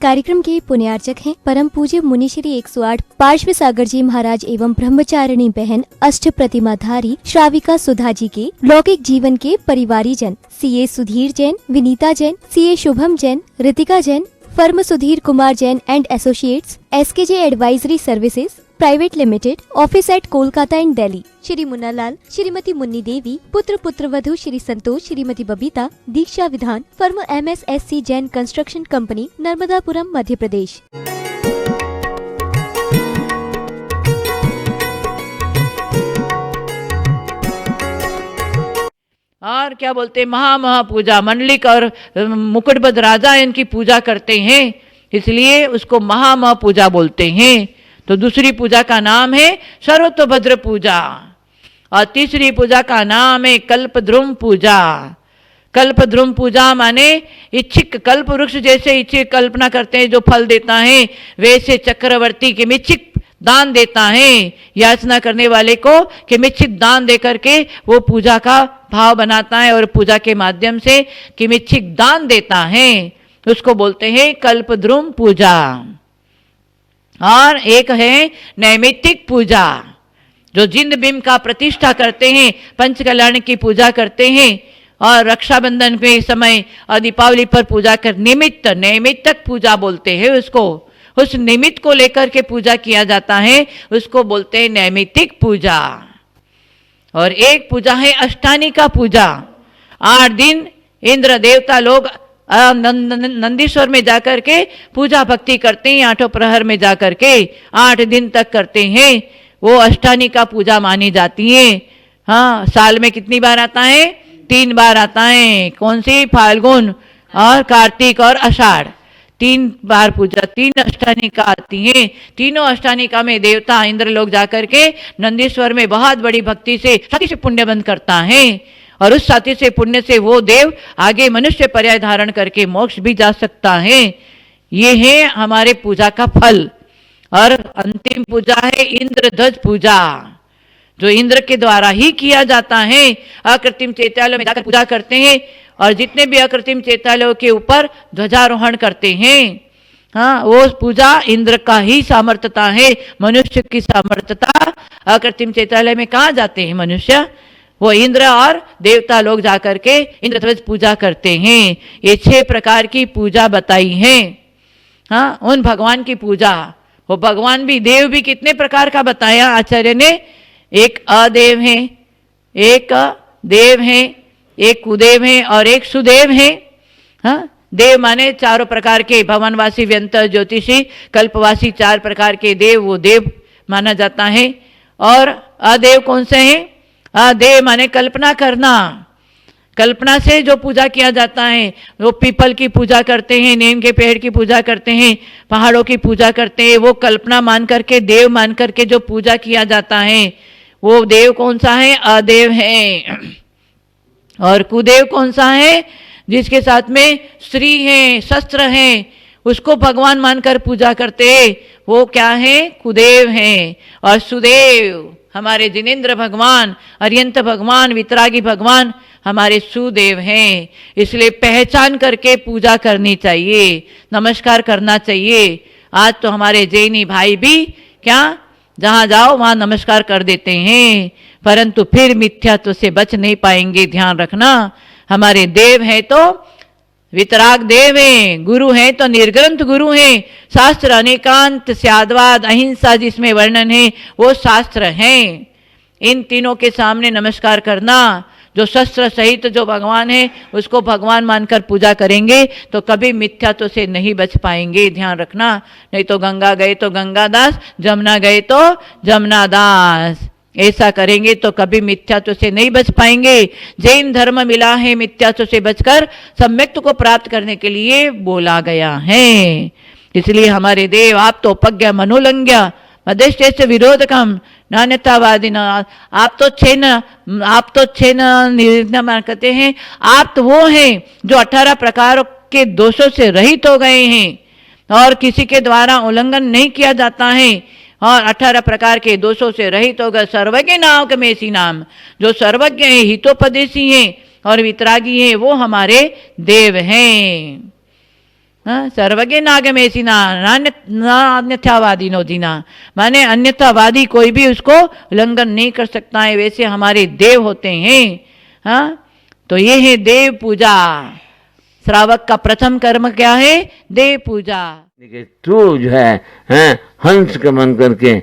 कार्यक्रम के पुण्यार्चक हैं परम पूज्य मुनि श्री 108 पार्श्व सागर जी महाराज एवं ब्रह्मचारिणी बहन अष्ट प्रतिमाधारी श्राविका सुधा जी के लौकिक जीवन के परिवारी जन CA Sudhir Jain, Vinita Jain, CA Shubham Jain, Ritika Jain, firm Sudhir Kumar Jain and associates, SKJ advisory services private limited, office at Kolkata and Delhi, Shri Munna Lal, Shrimati Munni Devi, पुत्र पुत्रवधू Shri Santosh, Shrimati Babita, Diksha Vidhan, firm MSSC Jain construction company, Narmadapuram, Madhya Pradesh. और क्या बोलते, महा पूजा, मंडलिक और मुकुटबद्ध राजा इनकी पूजा करते हैं, इसलिए उसको महा पूजा बोलते हैं। तो दूसरी पूजा का नाम है सर्वतोभद्र पूजा और तीसरी पूजा का नाम है कल्पद्रुम पूजा। कल्पद्रुम पूजा माने इच्छिक, कल्प वृक्ष जैसे इच्छिक कल्पना करते हैं जो फल देता है, वैसे चक्रवर्ती के मिच्छिक दान देता है, याचना करने वाले को कि मिच्छिक दान दे करके वो पूजा का भाव बनाता है और पूजा के माध्यम से कि मिच्छिक दान देता है, उसको बोलते हैं कल्पद्रुम पूजा। और एक है नैमित्तिक पूजा, जो जिंद बिंब का प्रतिष्ठा करते हैं, पंच कल्याण की पूजा करते हैं और रक्षाबंधन के समय और दीपावली पर पूजा कर निमित्त, नैमित्तिक पूजा बोलते हैं उसको। उस निमित्त को लेकर के पूजा किया जाता है, उसको बोलते हैं नैमित्तिक पूजा। और एक पूजा है अष्टानिका पूजा। 8 दिन इंद्र देवता लोग नंदीश्वर में जाकर के पूजा भक्ति करते हैं, 8 प्रहर में जाकर के 8 दिन तक करते हैं, वो अष्टानिका पूजा मानी जाती है। हाँ, साल में कितनी बार आता है? 3 बार आता है। कौन सी? फाल्गुन और कार्तिक और आषाढ़, 3 बार पूजा, 3 अष्टानिका आती हैं। तीनों अष्टानिका में देवता इंद्र लोग जाकर के नंदीश्वर में बहुत बड़ी भक्ति से सती से पुण्य बंद करता है और उस साथी से पुण्य से वो देव आगे मनुष्य पर्याय धारण करके मोक्ष भी जा सकता है। ये है हमारे पूजा का फल। और अंतिम पूजा है इंद्र ध्वज पूजा, जो इंद्र के द्वारा ही किया जाता है। अकृत्रिम चैत्यालय में जाकर पूजा करते हैं और जितने भी अकृत्रिम चैत्यालयों के ऊपर ध्वजारोहण करते हैं, हाँ, वो पूजा इंद्र का ही सामर्थ्यता है। मनुष्य की सामर्थ्यता अकृत्रिम चैत्यालय में कहाँ जाते हैं मनुष्य? वो इंद्र और देवता लोग जाकर के इंद्र ध्वज पूजा करते हैं। ये 6 प्रकार की पूजा बताई है। हाँ, उन भगवान की पूजा, वो भगवान भी, देव भी कितने प्रकार का बताया आचार्य ने। एक अदेव है, एक देव है, एक कुदेव है और एक सुदेव है। हाँ, देव माने 4 प्रकार के, भवनवासी, व्यंतर, ज्योतिषी, कल्पवासी, 4 प्रकार के देव, वो देव माना जाता है। और अदेव कौन से हैं? अदेव माने कल्पना करना, कल्पना से जो पूजा किया जाता है, वो पीपल की पूजा करते हैं, नीम के पेड़ की पूजा करते हैं, पहाड़ों की पूजा करते हैं, वो कल्पना मान करके, देव मान करके जो पूजा किया जाता है, वो देव कौन सा है? अदेव है। और कुदेव कौन सा है? जिसके साथ में स्त्री है, शस्त्र है, उसको भगवान मानकर पूजा करते हैं, वो क्या है? कुदेव है। और सुदेव हमारे जिनेंद्र भगवान, अरियंत भगवान, वितरागी भगवान हमारे सुदेव हैं। इसलिए पहचान करके पूजा करनी चाहिए, नमस्कार करना चाहिए। आज तो हमारे जैनी भाई भी क्या, जहाँ जाओ वहाँ नमस्कार कर देते हैं, परंतु फिर मिथ्यात्व से बच नहीं पाएंगे। ध्यान रखना, हमारे देव हैं तो वितराग देव हैं, गुरु हैं तो निर्ग्रंथ गुरु हैं। शास्त्र अनेकांत, स्याद्वाद, अहिंसा जिसमें वर्णन है वो शास्त्र हैं। इन तीनों के सामने नमस्कार करना। जो शस्त्र सहित जो भगवान है उसको भगवान मानकर पूजा करेंगे तो कभी मिथ्यात्व से नहीं बच पाएंगे। ध्यान रखना, नहीं तो गंगा गए तो गंगादास, जमुना गए तो जमुनादास। ऐसा करेंगे तो कभी मिथ्यात्व से नहीं बच पाएंगे। जैन धर्म मिला है मिथ्यात्व से बचकर सम्यक्त्व को प्राप्त करने के लिए बोला गया है। इसलिए हमारे देव, आप तो उपज्ञ मनोलंघ्य मदेष्टेश विरोधकम नान्यतावादिना, आप तो छेन निर्णय करते हैं। आप तो वो हैं जो 18 प्रकार के दोषों से रहित हो गए हैं और किसी के द्वारा उल्लंघन नहीं किया जाता है और 18 प्रकार के दोषों से रहित होकर सर्वज्ञ नाम कमेसी नाम, जो सर्वज्ञ है, हितोपदेशी हैं और वितरागी हैं, वो हमारे देव हैं। सर्वज्ञ नागमेसी नान्यथावादी नोदीना, माने अन्यथावादी कोई भी उसको उल्लंघन नहीं कर सकता है, वैसे हमारे देव होते हैं। हाँ, तो ये है देव पूजा। श्रावक का प्रथम कर्म क्या है? देव पूजा। तू जो है हंस का मन करके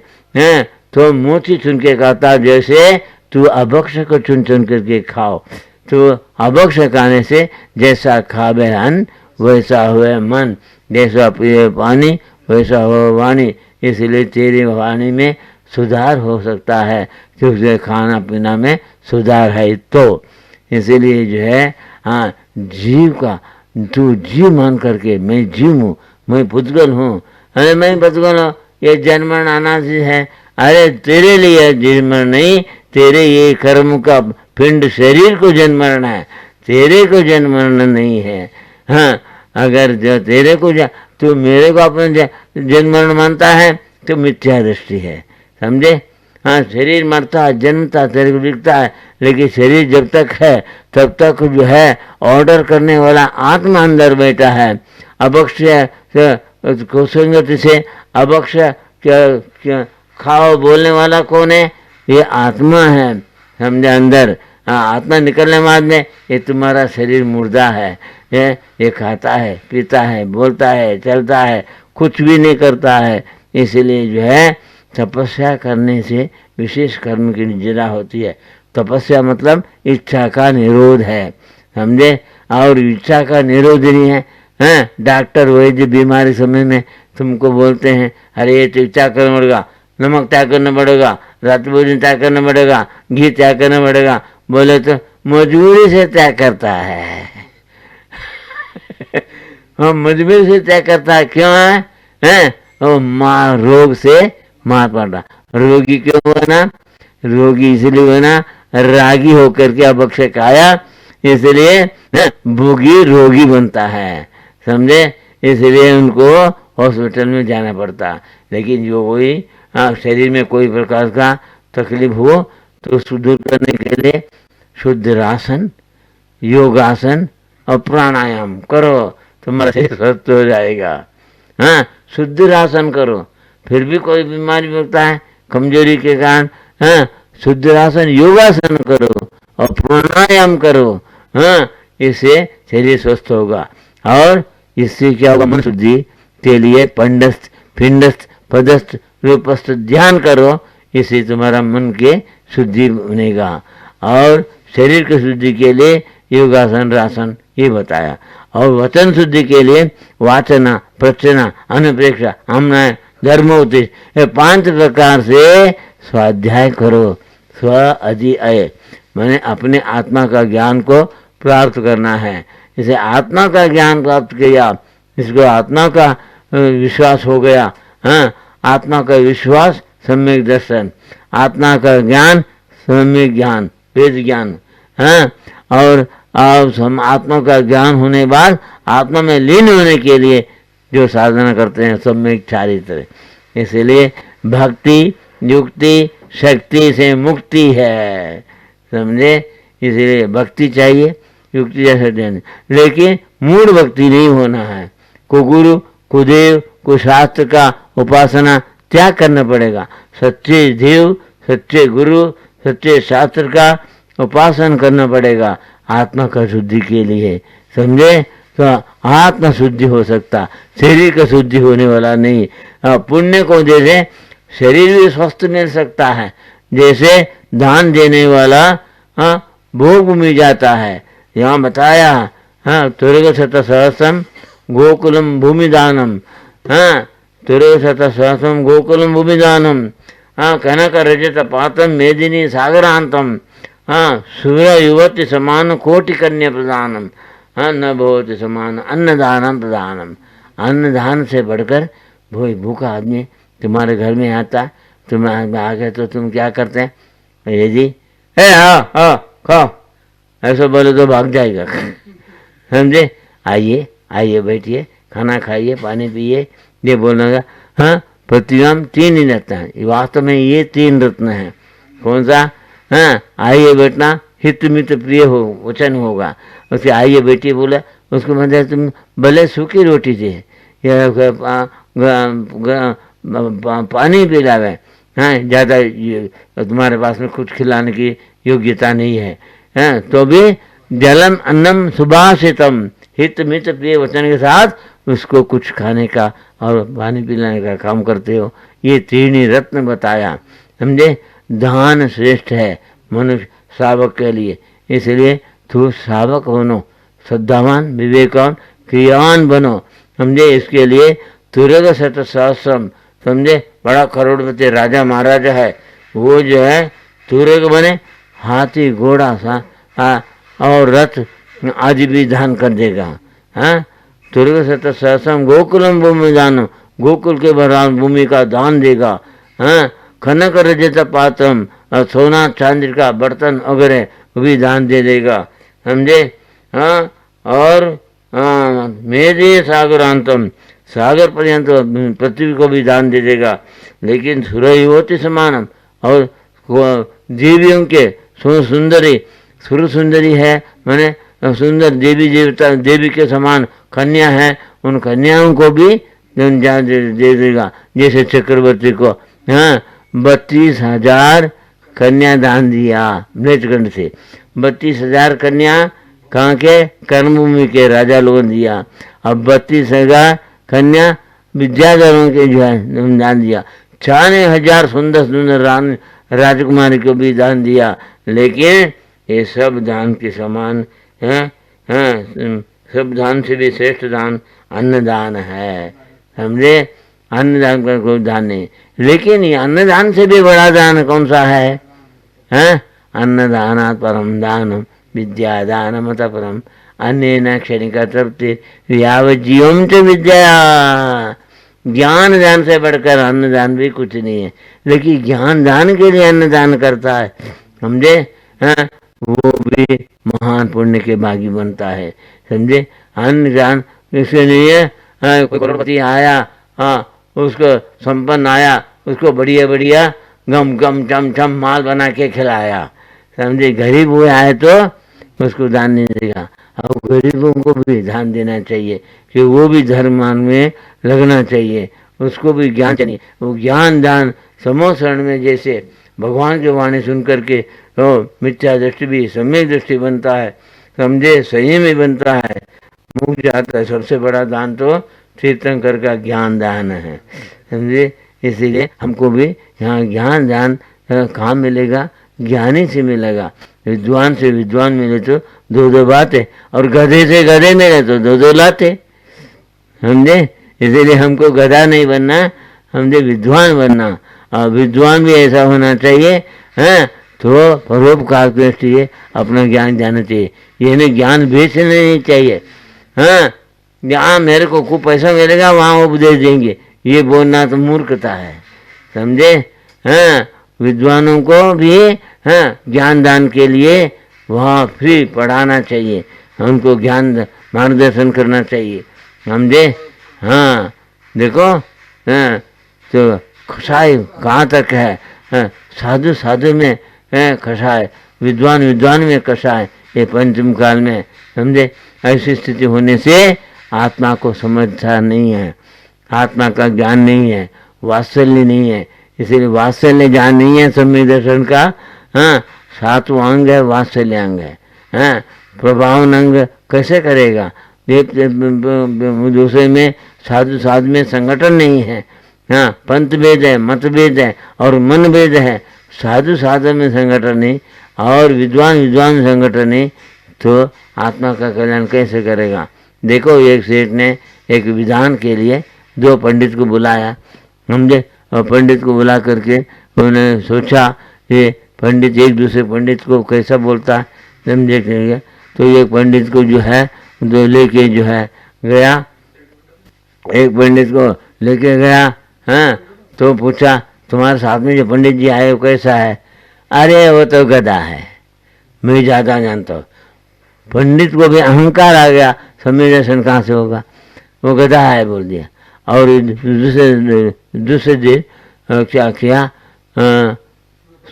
तो मोती चुन के खाता, जैसे तू अभक्ष को चुन चुन करके खाओ। तो अभक्ष खाने से जैसा खावे अन्न वैसा हुए मन, जैसा पिए पानी वैसा हो वाणी। इसलिए तेरी वाणी में सुधार हो सकता है, क्योंकि खाना पीना में सुधार है। तो इसीलिए जो है जीव का तू जीव मान करके, मैं जीव हूँ, मैं पुद्गल हूँ, अरे मैं पुद्गल हूँ, ये जन्मन आना है। अरे तेरे लिए जन्मन नहीं, तेरे ये कर्म का पिंड शरीर को जन्मन है, तेरे को जन्मन नहीं है। हाँ, अगर जो तेरे को तू मेरे को अपने जन्मन मानता है तो मिथ्या दृष्टि है, समझे। हाँ, शरीर मरता है, जन्मता तेरे को दिखता है, लेकिन शरीर जब तक है तब तक जो है ऑर्डर करने वाला आत्मा अंदर बैठा है। अभक्ष कुसंगति से अभक्ष क्या खाओ बोलने वाला कौन है? ये आत्मा है, समझे। अंदर आत्मा निकलने बाद में ये तुम्हारा शरीर मुर्दा है, ये खाता है, पीता है, बोलता है, चलता है, कुछ भी नहीं करता है। इसलिए जो है तपस्या करने से विशेष कर्म की निजरा होती है। तपस्या मतलब इच्छा का निरोध है, समझे। और इच्छा का निरोध नहीं है। डॉक्टर वैद्य बीमारी समय में तुमको बोलते हैं अरे ये त्याग करना पड़ेगा, नमक त्याग करना पड़ेगा, रात भोजन त्याग करना पड़ेगा, घी त्याग करना पड़ेगा, बोले तो मजबूरी से त्याग करता है। हाँ, मजबूरी से त्याग करता है। क्यों है? वो माँ रोग से मार पड़ रहा। रोगी क्यों हुआ ना? रोगी इसलिए हुआ ना, रागी होकर के अभक्ष खाया, इसलिए भोगी रोगी बनता है, समझे। इसलिए उनको हॉस्पिटल में जाना पड़ता। लेकिन जो कोई शरीर में कोई प्रकार का तकलीफ हो तो उसको दूर करने के लिए शुद्ध रासन, योगासन और प्राणायाम करो, तुम्हारा शरीर स्वस्थ हो जाएगा। हाँ, शुद्ध रासन करो, फिर भी कोई बीमारी होता है कमजोरी के कारण, हाँ, शुद्ध रासन योगासन करो और प्राणायाम करो। हाँ, इससे शरीर स्वस्थ होगा। और इससे क्या होगा? मन शुद्धि के लिए पंडस्थ, पिंडस्थ, पदस्थ, रूपस्थ ध्यान करो, इससे तुम्हारा मन के शुद्धि बनेगा। और शरीर की शुद्धि के लिए योगासन, रासन ये बताया। और वचन शुद्धि के लिए वाचना, प्रचना, अनुप्रेक्षा, हमना, धर्मोपदेश, ये 5 प्रकार से स्वाध्याय करो। स्व अध्यय मैंने अपने आत्मा का ज्ञान को प्राप्त करना है। इसे आत्मा का ज्ञान प्राप्त किया, इसको आत्मा का विश्वास हो गया। हाँ, आत्मा का विश्वास सम्यक दर्शन, आत्मा का ज्ञान सम्यक ज्ञान, वेद ज्ञान। हाँ, और आत्मा का ज्ञान होने बाद आत्मा में लीन होने के लिए जो साधना करते हैं सम्यक चारित्र। इसलिए भक्ति, युक्ति, शक्ति से मुक्ति है, समझे। इसलिए भक्ति चाहिए, युक्ति जैसे देने, लेकिन मूढ़ भक्ति नहीं होना है। को गुरु, को देव, को शास्त्र का उपासना त्याग करना पड़ेगा। सच्चे देव, सच्चे गुरु, सच्चे शास्त्र का उपासना करना पड़ेगा आत्मा का शुद्धि के लिए, समझे। तो आत्मा शुद्धि हो सकता, शरीर का शुद्धि होने वाला नहीं। पुण्य को जैसे शरीर भी स्वस्थ मिल सकता है, जैसे दान देने वाला भोग में जाता है। यहाँ बताया तुरग शत सहस्रम गोकुलम भूमिदानम, तुरग शत सहस्रम गोकुलम भूमिदानम, कनक रजत पातम मेदिनी सागरांतम, सूर्य युवती समान कोटि कन्या प्रदानम, न भवति समान अन्नदानम प्रदानम। अन्नदान से बढ़कर भूखा आदमी तुम्हारे घर में आता, तुम आ गए तो तुम क्या करते हैं? ये जी खाओ, ऐसा बोले तो भाग जाएगा, समझे। आइए आइए बैठिए, खाना खाइए, पानी पिए, ये बोलना का। हाँ, पृथ्वी में 3 ही रत्न है, वास्तव में ये 3 रत्न है। कौन सा? हाँ, आइए बैठना, हित मित प्रिय हो वचन होगा। उसके आइए बैठिए बोला, उसको मतलब तुम भले सूखी रोटी दे या पानी पिलावे, हाँ, ज़्यादा तुम्हारे पास में कुछ खिलाने की योग्यता नहीं है, हाँ, तो भी जलम अन्नम सुभाषितम, हित मित प्रिय वचन के साथ उसको कुछ खाने का और पानी पिलाने का काम करते हो। ये त्रीणी रत्न बताया, समझे। दान श्रेष्ठ है मनुष्य श्रावक के लिए, इसलिए तू श्रावक बनो, श्रद्धावान, विवेकवान, क्रियावान बनो, समझे। इसके लिए तुरग शत सहस्रम, समझे, बड़ा करोड़पति राजा महाराजा है, वो जो है तुरग बने, हाथी घोड़ा सा और रथ आदि भी दान कर देगा, हाँ। तुरग शत सहस्रम गोकुलम भूमि दान, गोकुल के बराबर भूमि का दान देगा, हाँ। खनक रजत पात्रम, और सोना चांदी का बर्तन वगैरह भी दान दे देगा, समझे, हाँ। और मेरे सागरांतम, सागर पर्यंत पृथ्वी को भी दान दे देगा। लेकिन सुरयुवती समानम, और देवियों के सुंदरी, सुर सुंदरी है माने सुंदर देवी देवता, देवी के समान कन्या है, उन कन्याओं को भी दे देगा। जैसे चक्रवर्ती को, हाँ, 32,000 कन्या दान दिया मृतगंड से, 32,000 कन्या कहाँ के, कर्मभूमि के राजा लोगों ने दिया। अब 32,000 कन्या विद्याधरों के जो है दान दिया। 4,000 सुंदर सुंदर राजकुमारी को भी दान दिया। लेकिन ये सब दान के समान है, हाँ, सब दान से भी श्रेष्ठ दान अन्नदान है, समझे। अन्नदान का कोई दान नहीं, लेकिन ये अन्नदान से भी बड़ा दान कौन सा है, हाँ। अन्नदानात् परम दानम विद्यादानमत परम, अन्येन क्षणिका तृप्ति यावज्जीवम च विद्या। ज्ञान दान से बढ़कर अन्नदान भी कुछ नहीं है, लेकिन ज्ञान दान के लिए अन्नदान करता है, समझे, हाँ, वो भी महान पुण्य के भागी बनता है, समझे। अन्नदान इसके लिए, हाँ, कोई करोड़पति आया, हाँ, उसको संपन्न आया, उसको बढ़िया बढ़िया गम गम चम चम माल बना के खिलाया, समझे। गरीब हुए आए तो उसको दान नहीं देगा। और गरीबों को भी दान देना चाहिए कि वो भी धर्म में लगना चाहिए, उसको भी ज्ञान चाहिए। वो ज्ञान दान समूह शरण में जैसे भगवान की वाणी सुन करके तो मिथ्या दृष्टि भी सम्यक दृष्टि बनता है, समझे, संयम ही बनता है, मुख जाता है। सबसे बड़ा दान तो तीर्थंकर का ज्ञान दान है, समझे। इसीलिए हमको भी यहाँ ज्ञान दान कहाँ मिलेगा, ज्ञानी से मिलेगा। विद्वान से विद्वान मिले तो दो दो बातें, और गधे से गधे मिले तो दो दो लाते, समझे। इसीलिए हमको गधा नहीं बनना, समझे, विद्वान बनना। और विद्वान भी ऐसा होना चाहिए, हैं, तो परोपकार के दृष्टि अपना ज्ञान जानना चाहिए। ये नहीं ज्ञान बेचना नहीं चाहिए, हाँ। जहाँ मेरे को खूब पैसा मिलेगा वहाँ उपदेश देंगे, ये बोलना तो मूर्खता है, समझे, हाँ। विद्वानों को भी, हाँ, ज्ञान दान के लिए वहाँ फ्री पढ़ाना चाहिए, उनको ज्ञान मार्गदर्शन करना चाहिए, समझे, हाँ। देखो, हाँ, तो कसाई कहाँ तक है, हाँ, साधु साधु में कसाई, विद्वान विद्वान में कसाई, ये पंचम काल में, समझे। ऐसी स्थिति होने से आत्मा को समझता नहीं है, आत्मा का ज्ञान नहीं है, वात्सल्य नहीं है। इसीलिए वात्सल्य ज्ञान नहीं है सम्यक दर्शन का, हाँ। 7वां अंग है वात्सल्य अंग है, हाँ। प्रभावन अंग कैसे करेगा, दूसरे में साधु साधु में संगठन नहीं है, हाँ। पंथ भेद है, मत भेद है और मन भेद है, साधु साधु में संगठन नहीं और विद्वान विद्वान में संगठन नहीं, तो आत्मा का कल्याण कैसे करेगा। देखो, एक सेठ ने एक विधान के लिए 2 पंडित को बुलाया, समझे। और पंडित को बुला करके उन्होंने सोचा ये पंडित एक दूसरे पंडित को कैसा बोलता है, समझे। तो एक पंडित को जो है तो लेके जो है गया, एक पंडित को लेके गया, हाँ। तो पूछा तुम्हारे साथ में जो पंडित जी आए वो कैसा है। अरे वो तो गधा है, मैं ज़्यादा जानता हूँ। पंडित को भी अहंकार आ गया, सम्यक दर्शन कहाँ से होगा, वो गधा है बोल दिया। और दूसरे दिन क्या किया,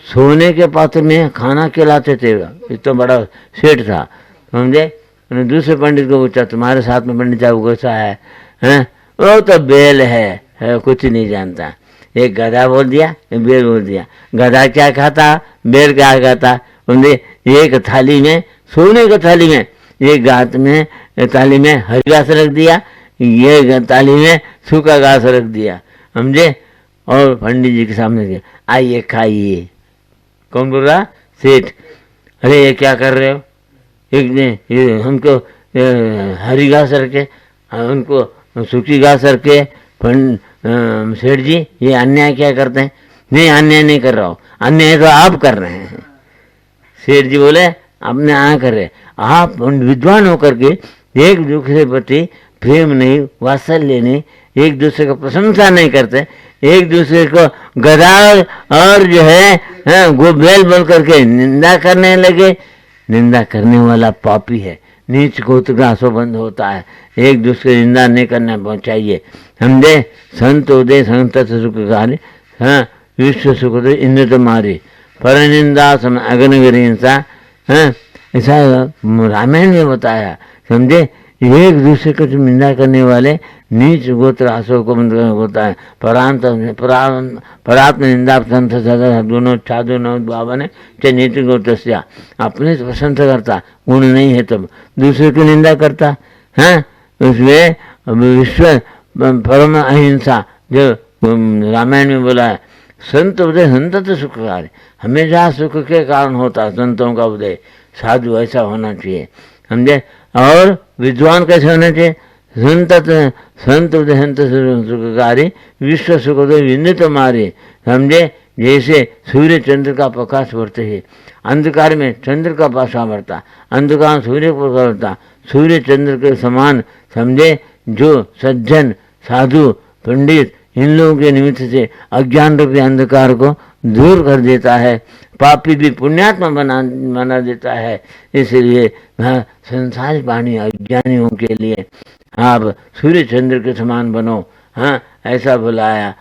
सोने के पात्र में खाना खिलाते थे, इतना बड़ा सेठ था, समझे। उन्होंने दूसरे पंडित को पूछा, तुम्हारे साथ में पंडित साहब कैसा है? वो तो बेल है, कुछ नहीं जानता। एक गधा बोल दिया, एक बेल बोल दिया। गधा क्या खाता, बेल क्या खाता? उन्हें एक थाली में, सोने की थाली में, एक गात में थाली में हरी घास रख दिया, ये थाली में सूखा घास रख दिया, समझे? और पंडित जी के सामने दिया, आइए खाइए। कौन बोल रहा? सेठ। अरे ये क्या कर रहे हो? एक ने ये हमको हरी घास रखे, उनको सूखी घास रखे। सेठ जी ये अन्याय क्या करते हैं? नहीं, अन्याय नहीं कर रहा हूँ, अन्याय तो आप कर रहे हैं। सेठ जी बोले, आपने आ कर रहे, आप विद्वान होकर के एक दूसरे प्रति प्रेम नहीं, वात्सल्य नहीं, एक दूसरे को प्रशंसा नहीं करते, एक दूसरे को गधा और जो है गोबेल बोल करके निंदा करने लगे। निंदा करने वाला पापी है, नीच गोत्र का संबंध होता है। एक दूसरे निंदा नहीं करना चाहिए, समझे? संत उदय संत सुखकारी, विश्व सुख उदय इंद्र तुम्हारी, पर निंदा सम अग्निगिरी हिंसा। ऐसा रामायण में बताया, समझे? एक दूसरे को जो निंदा करने वाले नीच गोत्र आसो को होता है। परात्म निंदा संत सदा दोनों छादो न बाबा ने चाहे नीति गोत्र से अपने प्रशंसा करता, गुण नहीं है तब दूसरे की निंदा करता है। उसमें विश्व परम अहिंसा जो रामायण में बोला है, संत उदय संत तो सुखकारी, हमेशा सुख के कारण होता संतों का उदय। साधु ऐसा होना चाहिए, समझे? और विद्वान कैसे होना चाहिए? संत उदय संत सुखकारी, विश्व सुख उदय विनित मारे, समझे? जैसे सूर्य चंद्र का प्रकाश बढ़ते है, अंधकार में चंद्र का प्रकाश बढ़ता, अंधकार में सूर्य का प्रकाश बढ़ता, सूर्य चंद्र के समान, समझे? जो सज्जन साधु पंडित इन लोगों के निमित्त से अज्ञान रूपी अंधकार को दूर कर देता है, पापी भी पुण्यात्मा बना देता है। इसलिए संसार वाणी अज्ञानियों के लिए आप सूर्य चंद्र के समान बनो, ऐसा बुलाया,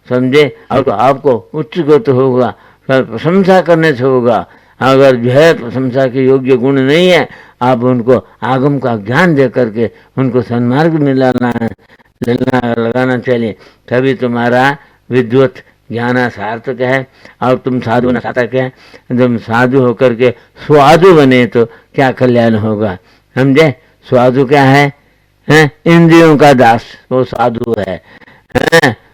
समझे? और आपको उच्च गति होगा, प्रशंसा करने से होगा। अगर जो है प्रशंसा के योग्य गुण नहीं है, आप उनको आगम का ज्ञान दे करके उनको सन्मार्ग में लगाना चाहिए, तभी तुम्हारा विद्वत ज्ञान सार्थक है और तुम साधु बना सार्थक है। तुम साधु होकर के स्वादु बने तो क्या कल्याण होगा, समझे? स्वादु क्या है? इंद्रियों का दास, वो साधु है।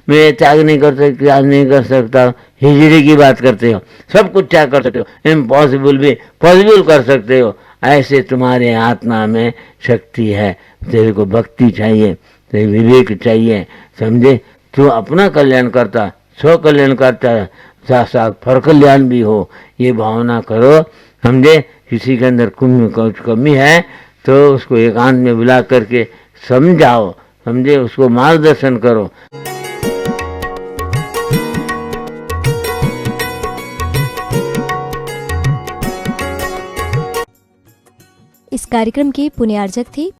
मैं त्याग नहीं कर सकता, त्याग नहीं कर सकता, हिजड़ी की बात करते हो, सब कुछ त्याग कर सकते हो, इम्पॉसिबल भी पॉसिबल कर सकते हो। ऐसे तुम्हारे आत्मा में शक्ति है। तेरे को भक्ति चाहिए, तेरे विवेक चाहिए, समझे? तू अपना कल्याण करता, स्व कल्याण करता, साथ साथ पर कल्याण भी हो, ये भावना करो, समझे? किसी के अंदर कुछ कमी है तो उसको एकांत में बुला करके समझाओ, समझे? उसको मार्गदर्शन करो। इस कार्यक्रम के पुण्यार्जक थे